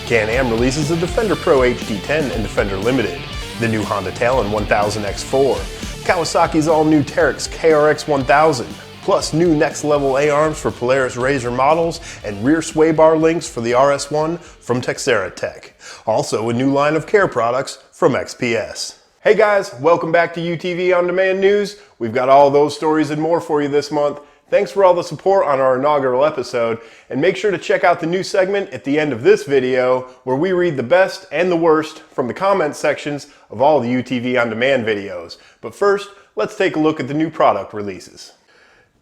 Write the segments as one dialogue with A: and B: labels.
A: Can-Am releases the Defender Pro HD10 and Defender Limited, the new Honda Talon 1000 X-4, Kawasaki's all-new Terex KRX 1000, plus new NXT LVL A-Arms for Polaris RZR models and rear sway bar links for the RS1 from Teixeira Tech. Also a new line of care products from XPS. Hey guys, welcome back to UTV On Demand News. We've got all those stories and more for you this month. Thanks for all the support on our inaugural episode, and make sure to check out the new segment at the end of this video where we read the best and the worst from the comment sections of all the UTV On Demand videos. But first, let's take a look at the new product releases.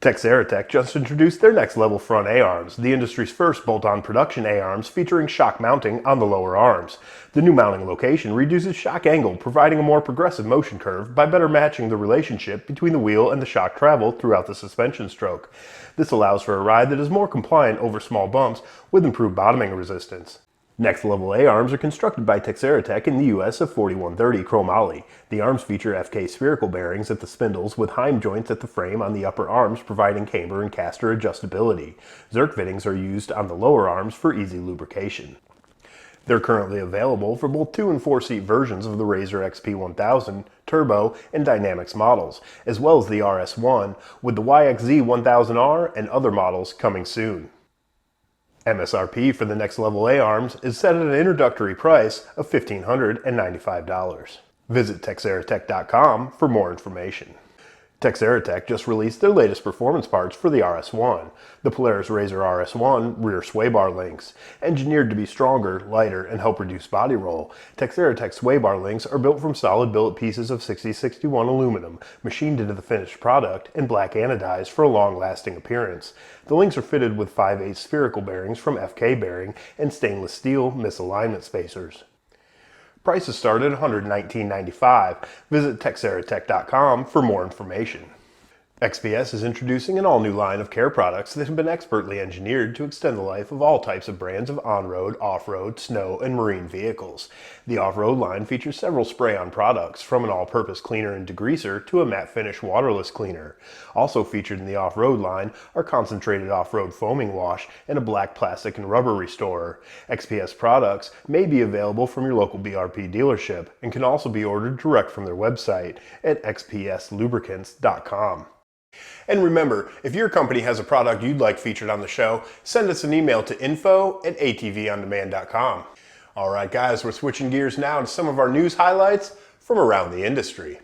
A: Teixeira Tech just introduced their next level front A-Arms, the industry's first bolt-on production A-Arms featuring shock mounting on the lower arms. The new mounting location reduces shock angle, providing a more progressive motion curve by better matching the relationship between the wheel and the shock travel throughout the suspension stroke. This allows for a ride that is more compliant over small bumps with improved bottoming resistance. NXT LVL A-Arms are constructed by Teixeira Tech in the US of 4130 chromoly. The arms feature FK spherical bearings at the spindles with Heim joints at the frame on the upper arms providing camber and caster adjustability. Zerk fittings are used on the lower arms for easy lubrication. They're currently available for both 2- and 4-seat versions of the RZR XP 1000, Turbo, and Dynamics models, as well as the RS1, with the YXZ 1000R and other models coming soon. MSRP for the NXT LVL A-Arms is set at an introductory price of $1,595. Visit TeixeiraTech.com for more information. Teixeira Tech just released their latest performance parts for the RS1, the Polaris RZR RS1 rear sway bar links. Engineered to be stronger, lighter, and help reduce body roll, Teixeira Tech sway bar links are built from solid billet pieces of 6061 aluminum, machined into the finished product, and black anodized for a long-lasting appearance. The links are fitted with 5/8 spherical bearings from FK Bearing and stainless steel misalignment spacers. Prices start at $119.95. Visit TeixeiraTech.com for more information. XPS is introducing an all-new line of care products that have been expertly engineered to extend the life of all types of brands of on-road, off-road, snow, and marine vehicles. The off-road line features several spray-on products, from an all-purpose cleaner and degreaser to a matte finish waterless cleaner. Also featured in the off-road line are concentrated off-road foaming wash and a black plastic and rubber restorer. XPS products may be available from your local BRP dealership and can also be ordered direct from their website at xpslubricants.com. And remember, if your company has a product you'd like featured on the show, send us an email to info@atvondemand.com. Alright guys, we're switching gears now to some of our news highlights from around the industry.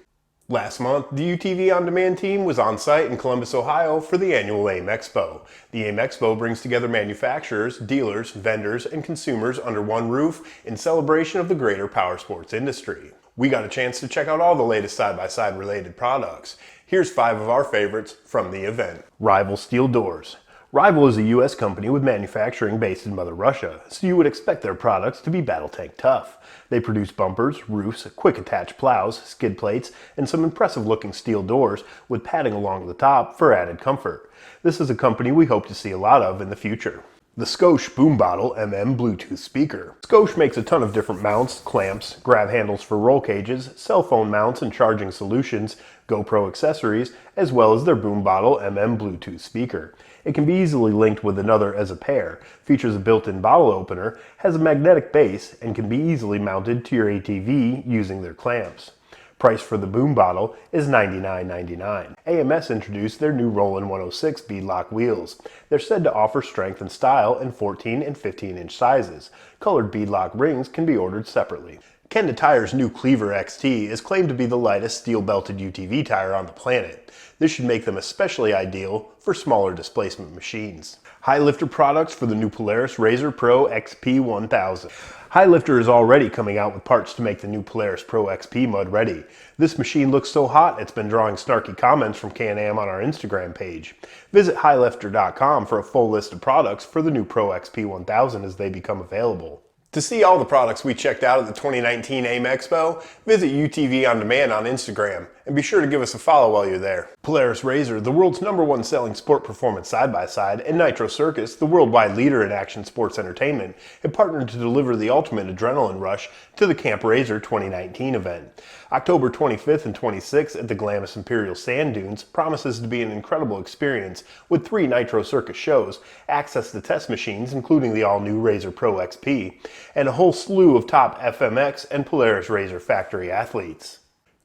A: Last month, the UTV On Demand team was on site in Columbus, Ohio for the annual AIM Expo. The AIM Expo brings together manufacturers, dealers, vendors, and consumers under one roof in celebration of the greater powersports industry. We got a chance to check out all the latest side-by-side related products. Here's 5 of our favorites from the event. Rival Steel Doors. Rival is a US company with manufacturing based in Mother Russia, so you would expect their products to be battle tank tough. They produce bumpers, roofs, quick attach plows, skid plates, and some impressive looking steel doors with padding along the top for added comfort. This is a company we hope to see a lot of in the future. The Scosche Boom Bottle MM Bluetooth Speaker. Scosche makes a ton of different mounts, clamps, grab handles for roll cages, cell phone mounts and charging solutions, GoPro accessories, as well as their Boom Bottle MM Bluetooth speaker. It can be easily linked with another as a pair, features a built-in bottle opener, has a magnetic base, and can be easily mounted to your ATV using their clamps. Price for the Boom Bottle is $99.99. AMS introduced their new Rollin 106 beadlock wheels. They're said to offer strength and style in 14 and 15-inch sizes. Colored beadlock rings can be ordered separately. Kenda Tire's new Cleaver XT is claimed to be the lightest steel-belted UTV tire on the planet. This should make them especially ideal for smaller displacement machines. Highlifter products for the new Polaris RZR Pro XP 1000. Highlifter is already coming out with parts to make the new Polaris Pro XP mud ready. This machine looks so hot it's been drawing snarky comments from Can-Am on our Instagram page. Visit highlifter.com for a full list of products for the new Pro XP 1000 as they become available. To see all the products we checked out at the 2019 AIM Expo, visit UTV On Demand on Instagram and be sure to give us a follow while you're there. Polaris RZR, the world's #1 selling sport performance side-by-side, and Nitro Circus, the worldwide leader in action sports entertainment, have partnered to deliver the ultimate adrenaline rush to the Camp RZR 2019 event. October 25th and 26th at the Glamis Imperial Sand Dunes promises to be an incredible experience with 3 Nitro Circus shows, access to test machines including the all-new RZR Pro XP, and a whole slew of top FMX and Polaris RZR factory athletes.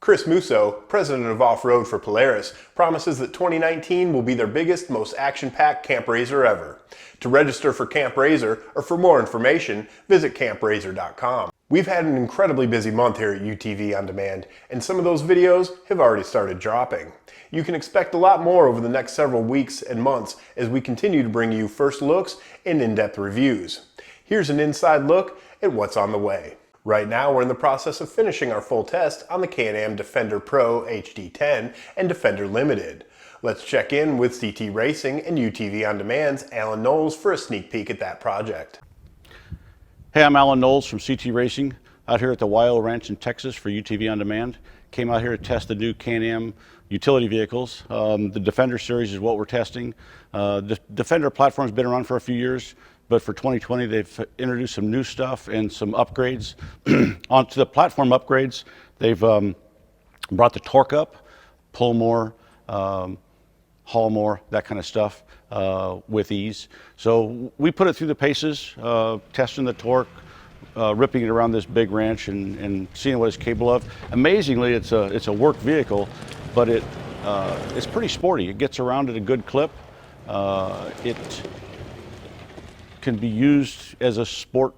A: Chris Musso, president of Off-Road for Polaris, promises that 2019 will be their biggest, most action-packed Camp RZR ever. To register for Camp RZR or for more information, visit CampRZR.com. We've had an incredibly busy month here at UTV On Demand, and some of those videos have already started dropping. You can expect a lot more over the next several weeks and months as we continue to bring you first looks and in-depth reviews. Here's an inside look at what's on the way. Right now, we're in the process of finishing our full test on the Can-Am Defender Pro HD10 and Defender Limited. Let's check in with CT Racing and UTV On Demand's Alan Knoeles for a sneak peek at that project.
B: Hey, I'm Alan Knoeles from CT Racing, out here at the YO Ranch in Texas for UTV On Demand. Came out here to test the new Can-Am utility vehicles. The Defender series is what we're testing. The Defender platform's been around for a few years, but for 2020 they've introduced some new stuff and some upgrades. Onto the platform upgrades, they've brought the torque up, pull more, haul more, that kind of stuff with ease. So we put it through the paces, testing the torque, ripping it around this big ranch and seeing what it's capable of. Amazingly, it's a work vehicle, but it's pretty sporty. It gets around at a good clip. It can be used as a sport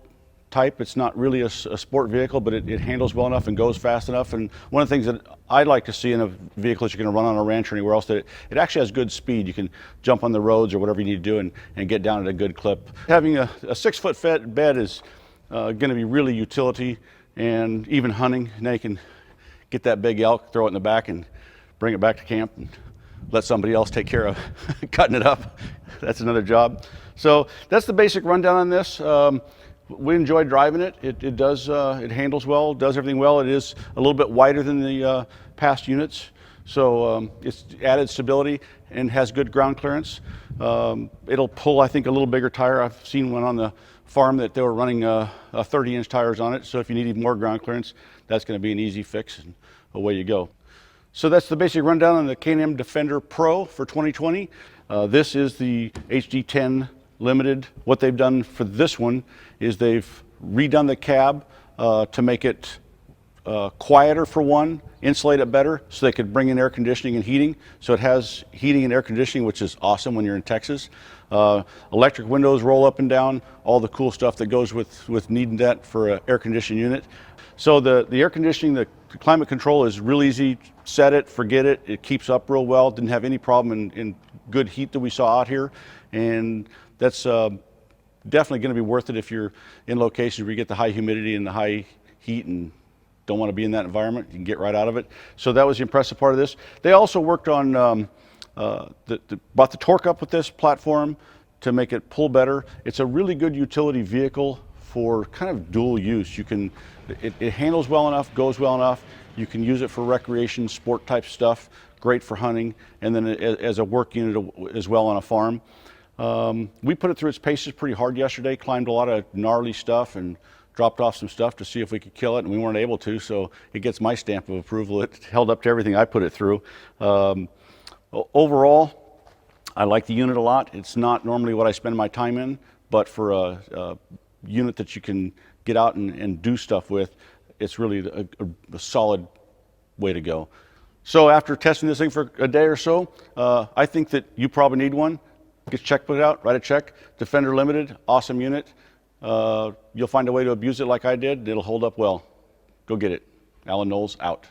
B: type. It's not really a sport vehicle, but it handles well enough and goes fast enough. And one of the things that I'd like to see in a vehicle that you're going to run on a ranch or anywhere else, that it actually has good speed. You can jump on the roads or whatever you need to do and get down at a good clip. Having a 6-foot bed is going to be really utility and even hunting. Now you can get that big elk, throw it in the back and bring it back to camp and let somebody else take care of cutting it up. That's another job. So that's the basic rundown on this. We enjoy driving it. It handles well, does everything well. It is a little bit wider than the past units, so it's added stability and has good ground clearance. It'll pull, I think, a little bigger tire. I've seen one on the farm that they were running 30-inch tires on it, so if you need even more ground clearance, that's going to be an easy fix, and away you go. So that's the basic rundown on the Can-Am Defender Pro for 2020. This is the HD10 Limited. What they've done for this one is they've redone the cab to make it quieter for one, insulate it better, so they could bring in air conditioning and heating. So it has heating and air conditioning, which is awesome when you're in Texas. Electric windows roll up and down, all the cool stuff that goes with needing that for an air conditioning unit. So the air conditioning, the climate control is real easy. Set it, forget it. It keeps up real well. Didn't have any problem in good heat that we saw out here. And that's definitely going to be worth it if you're in locations where you get the high humidity and the high heat and don't want to be in that environment. You can get right out of it. So that was the impressive part of this. They also worked on, brought the torque up with this platform to make it pull better. It's a really good utility vehicle for kind of dual use. It handles well enough, goes well enough. You can use it for recreation, sport type stuff. Great for hunting, and then as a work unit as well on a farm. We put it through its paces pretty hard yesterday, climbed a lot of gnarly stuff and dropped off some stuff to see if we could kill it, and we weren't able to, so it gets my stamp of approval. It held up to everything I put it through. Overall, I like the unit a lot. It's not normally what I spend my time in, but for a unit that you can get out and do stuff with, it's really a solid way to go. So after testing this thing for a day or so, I think that you probably need one. Get your check put out, write a check. Defender Limited, awesome unit. You'll find a way to abuse it like I did. It'll hold up well. Go get it. Alan Knoeles, out.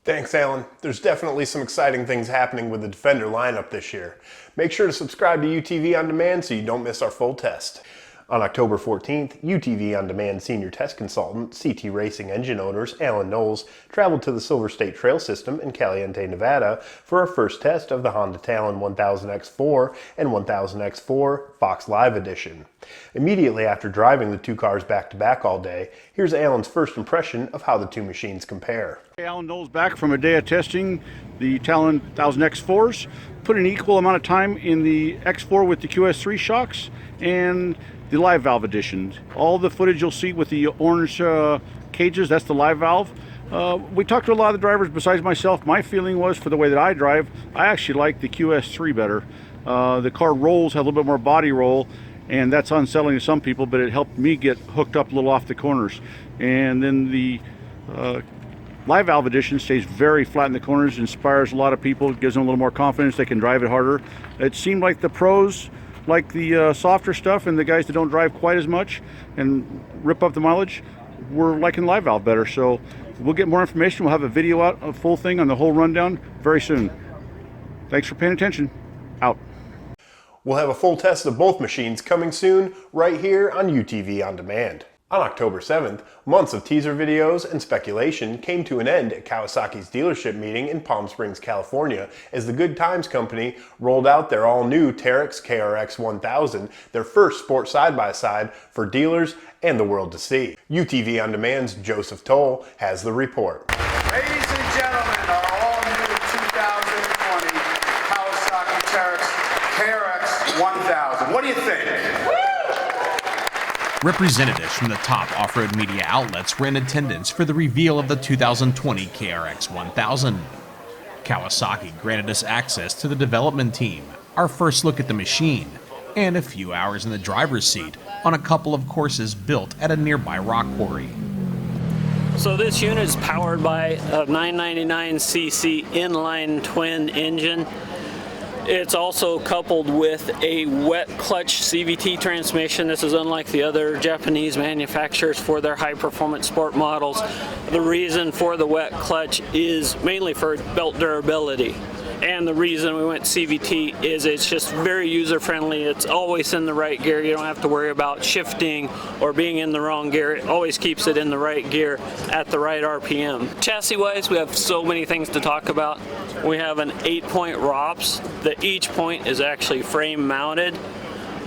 A: Thanks, Alan. There's definitely some exciting things happening with the Defender lineup this year. Make sure to subscribe to UTV On Demand so you don't miss our full test. On October 14th, UTV On Demand senior test consultant, CT Racing engine owners Alan Knoeles traveled to the Silver State Trail System in Caliente, Nevada for our first test of the Honda Talon 1000 X-4 and 1000 X-4 Fox Live Edition. Immediately after driving the two cars back-to-back all day, here's Alan's first impression of how the two machines compare.
B: Alan Knoeles back from a day of testing the Talon 1000 X-4s. Put an equal amount of time in the X4 with the QS3 shocks and the live valve edition. All the footage you'll see with the orange cages, that's the live valve. We talked to a lot of the drivers besides myself. My feeling was, for the way that I drive, I actually like the QS3 better. The car rolls, have a little bit more body roll, and that's unsettling to some people, but it helped me get hooked up a little off the corners. And then the live valve edition stays very flat in the corners, inspires a lot of people, gives them a little more confidence, they can drive it harder. It seemed like the pros like the softer stuff, and the guys that don't drive quite as much and rip up the mileage were liking live valve better. So we'll get more information. We'll have a video out, a full thing on the whole rundown very soon. Thanks for paying attention. Out.
A: We'll have a full test of both machines coming soon right here on UTV On Demand. On October 7th, months of teaser videos and speculation came to an end at Kawasaki's dealership meeting in Palm Springs, California, as the Good Times Company rolled out their all-new Terex KRX 1000, their first sport side-by-side for dealers and the world to see. UTV On Demand's Joseph Toll has the report.
C: Ladies and gentlemen, our all-new 2020 Kawasaki KRX 1000. What do you think?
D: Representatives from the top off-road media outlets were in attendance for the reveal of the 2020 KRX 1000. Kawasaki granted us access to the development team, our first look at the machine, and a few hours in the driver's seat on a couple of courses built at a nearby rock quarry.
E: So this unit is powered by a 999cc inline twin engine. It's also coupled with a wet clutch CVT transmission. This is unlike the other Japanese manufacturers for their high-performance sport models. The reason for the wet clutch is mainly for belt durability. And the reason we went CVT is it's just very user-friendly. It's always in the right gear. You don't have to worry about shifting or being in the wrong gear. It always keeps it in the right gear at the right RPM. Chassis-wise, we have so many things to talk about. We have an 8-point ROPS. Each point is actually frame-mounted.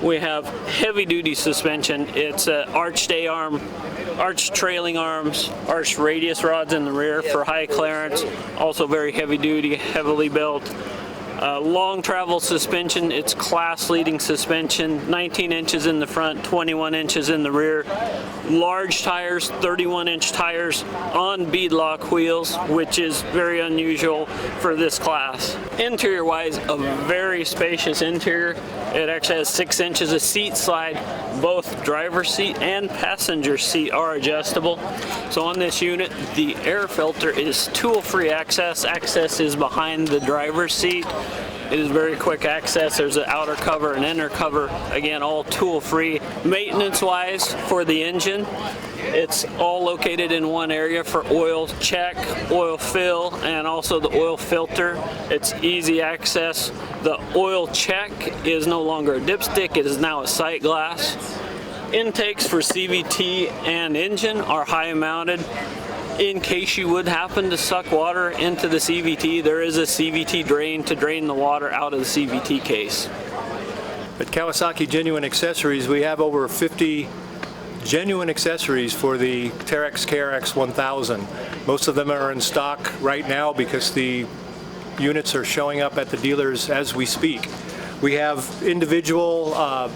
E: We have heavy-duty suspension. It's an arched A-arm, arched trailing arms, arched radius rods in the rear for high clearance. Also very heavy-duty, heavily built. Long travel suspension. It's class-leading suspension. 19 inches in the front, 21 inches in the rear. Large tires, 31-inch tires on beadlock wheels, which is very unusual for this class. Interior-wise, a very spacious interior. It actually has 6 inches of seat slide. Both driver's seat and passenger seat are adjustable. So on this unit, the air filter is tool-free access. Access is behind the driver's seat. It is very quick access. There's an outer cover and inner cover. Again, all tool-free. Maintenance-wise for the engine, it's all located in one area for oil check, oil fill, and also the oil filter. It's easy access. The oil check is no longer a dipstick. It is now a sight glass. Intakes for CVT and engine are high mounted. In case you would happen to suck water into the CVT, there is a CVT drain to drain the water out of the CVT case.
F: At Kawasaki Genuine Accessories, we have over 50 genuine accessories for the Terex KRX 1000. Most of them are in stock right now because the units are showing up at the dealers as we speak. We have individual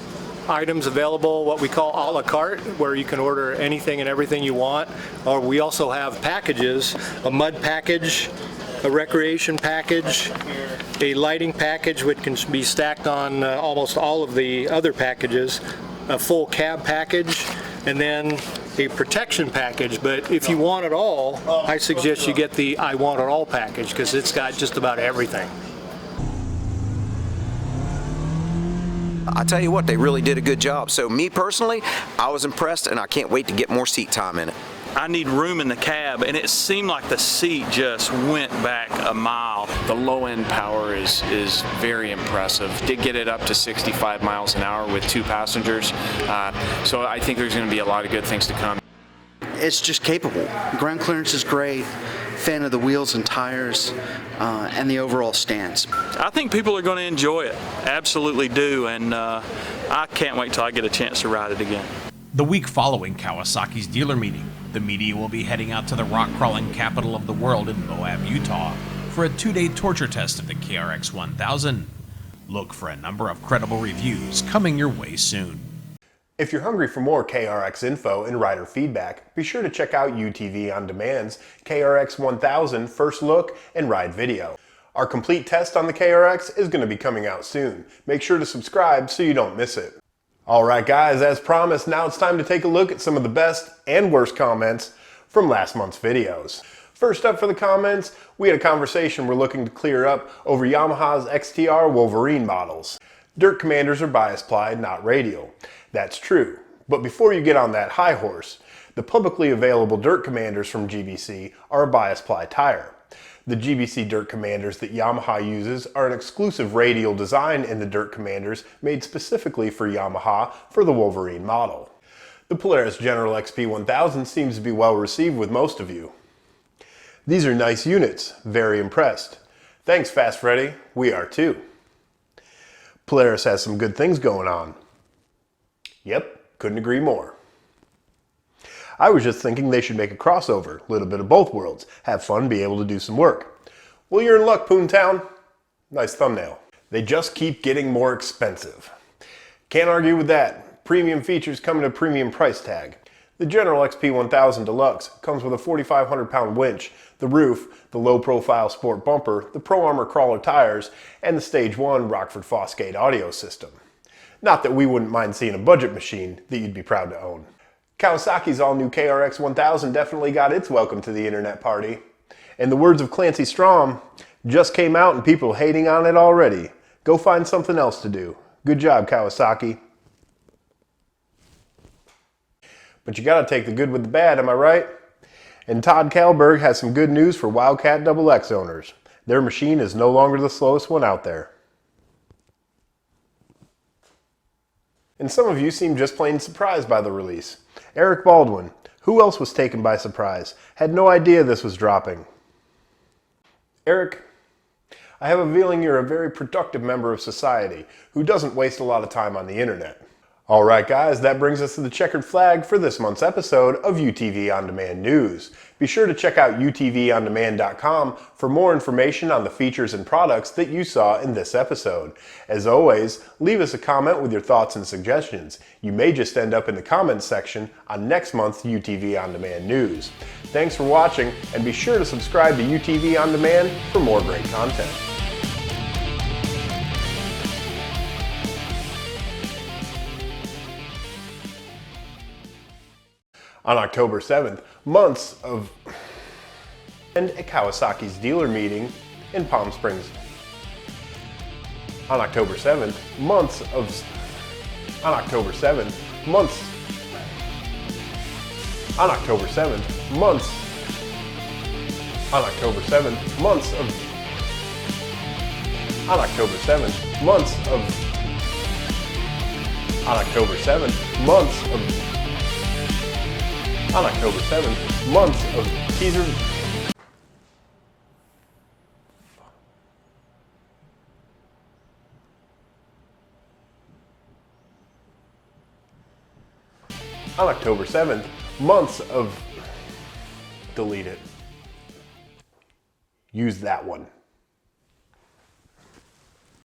F: items available, what we call a la carte, where you can order anything and everything you want. Or we also have packages, a mud package, a recreation package, a lighting package which can be stacked on almost all of the other packages, a full cab package, and then a protection package. But if you want it all, I suggest you get the I Want It All package because it's got just about everything.
G: I tell you what, they really did a good job. So me personally, I was impressed and I can't wait to get more seat time in it.
H: I need room in the cab, and it seemed like the seat just went back a mile.
I: The low-end power is very impressive. Did get it up to 65 miles an hour with 2 passengers, so I think there's going to be a lot of good things to come.
J: It's just capable. Ground clearance is great. Fan of the wheels and tires and the overall stance.
H: I think people are going to enjoy it. Absolutely do, and I can't wait till I get a chance to ride it again.
D: The week following Kawasaki's dealer meeting, the media will be heading out to the rock-crawling capital of the world in Moab, Utah, for a 2-day torture test of the KRX 1000. Look for a number of credible reviews coming your way soon.
A: If you're hungry for more KRX info and rider feedback, be sure to check out UTV On Demand's KRX 1000 first look and ride video. Our complete test on the KRX is going to be coming out soon. Make sure to subscribe so you don't miss it. Alright guys, as promised, now it's time to take a look at some of the best and worst comments from last month's videos. First up for the comments, we had a conversation we're looking to clear up over Yamaha's XTR Wolverine models. Dirt commanders are bias plied, not radial. That's true, but before you get on that high horse, the publicly available dirt commanders from GBC are a bias ply tire. The GBC dirt commanders that Yamaha uses are an exclusive radial design in the dirt commanders made specifically for Yamaha for the Wolverine model. The Polaris General XP1000 seems to be well received with most of you. These are nice units, very impressed. Thanks Fast Freddy, we are too. Polaris has some good things going on. Yep, couldn't agree more. I was just thinking they should make a crossover, a little bit of both worlds, have fun, be able to do some work. Well, you're in luck, Poontown. Nice thumbnail. They just keep getting more expensive. Can't argue with that. Premium features come at a premium price tag. The General XP1000 Deluxe comes with a 4,500 pound winch, the roof, the low profile sport bumper, the Pro Armor crawler tires, and the Stage 1 Rockford Fosgate audio system. Not that we wouldn't mind seeing a budget machine that you'd be proud to own. Kawasaki's all-new KRX 1000 definitely got its welcome to the internet party. In the words of Clancy Strom, just came out and people hating on it already. Go find something else to do. Good job, Kawasaki. But you gotta take the good with the bad, am I right? And Todd Kalberg has some good news for Wildcat XX owners. Their machine is no longer the slowest one out there. And some of you seem just plain surprised by the release. Eric Baldwin, who else was taken by surprise? Had no idea this was dropping. Eric, I have a feeling you're a very productive member of society who doesn't waste a lot of time on the internet. Alright guys, that brings us to the checkered flag for this month's episode of UTV On Demand News. Be sure to check out utvondemand.com for more information on the features and products that you saw in this episode. As always, leave us a comment with your thoughts and suggestions. You may just end up in the comments section on next month's UTV On Demand News. Thanks for watching, and be sure to subscribe to UTV On Demand for more great content. On October 7th, months of and at Kawasaki's dealer meeting in Palm Springs. On October 7th, months of on October 7th, months on October 7th, months on October 7th, months of on October 7th, months of on October 7th, months of on October 7th, months of teaser. On October 7th, months of. Delete it. Use that one.